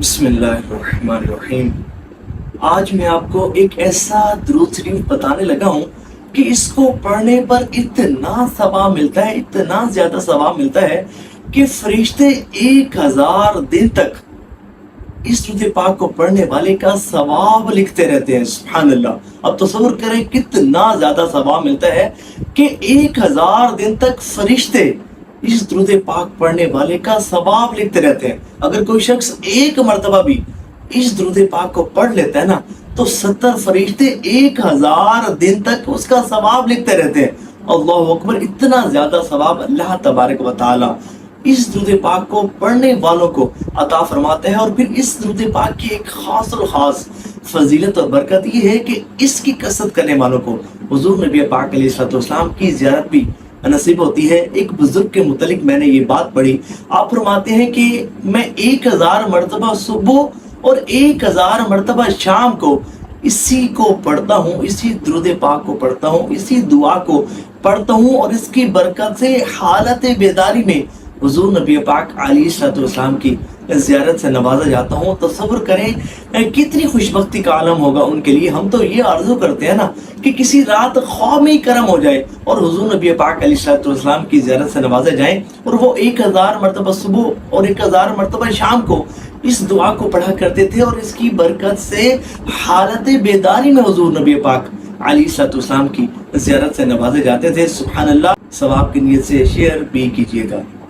बिस्मिल्लाहिर्रहमानिर्रहीम। आज मैं आपको एक ऐसा दुरूद शरीफ बताने लगा हूँ कि इसको पढ़ने पर इतना सवाब मिलता है, इतना ज्यादा सवाब मिलता है कि फरिश्ते 1000 दिन तक इस दुरूद पाक को पढ़ने वाले का सवाब लिखते रहते हैं। सुभान अल्लाह। अब तसव्वुर करें कितना ज्यादा सवाब मिलता है कि 1000 दिन तक फरिश्ते इस दुरूद पाक पढ़ने वाले का सवाब लिखते रहते हैं। अगर कोई शख्स एक मर्तबा भी इस दुरूद पाक को पढ़ लेता है ना, तो 70 फरिश्ते 1000 दिन तक उसका सवाब लिखते रहते हैं। अल्लाह अकबर। इतना ज्यादा सवाब अल्लाह तबारक व तआला इस दुरूद पाक को पढ़ने वालों को अता फरमाते हैं। और फिर इस दुरूद पाक की एक खास और खास फजीलत और बरकत ये है कि इसकी कसरत करने वालों को हुजूर नबी पाक अलैहिस्सलाम की ज़ियारत भी नसीब होती है। एक बुजुर्ग के मुतालिक मैंने ये बात पढ़ी, आप फरमाते हैं कि मैं 1000 मरतबा सुबह और 1000 मरतबा शाम को इसी को पढ़ता हूँ, इसी दुरूद पाक को पढ़ता हूँ, इसी दुआ को पढ़ता हूँ। और इसकी बरकत से हालत बेदारी में हुजूर नबी पाक अलैहिस्सलाम की ज़ियारत से नवाजा जाता हूँ। तसव्वुर करें कितनी खुशबख्ती का आलम होगा उनके लिए। हम तो ये आरज़ू करते हैं ना कि किसी रात ख्वाब में ही करम हो जाए और हुजूर नबी पाक अलैहिस्सलाम की ज़ियारत से नवाजा जाए, और वो 1000 मरतबा सुबह और 1000 मरतबा शाम को इस दुआ को पढ़ा करते थे। और इसकी बरकत से हालत बेदारी में हुजूर नबी पाक अलैहिस्सलाम की ज़ियारत से नवाजे जाते थे। सुभान अल्लाह। सवाब की नीयत से शेयर भी कीजिएगा।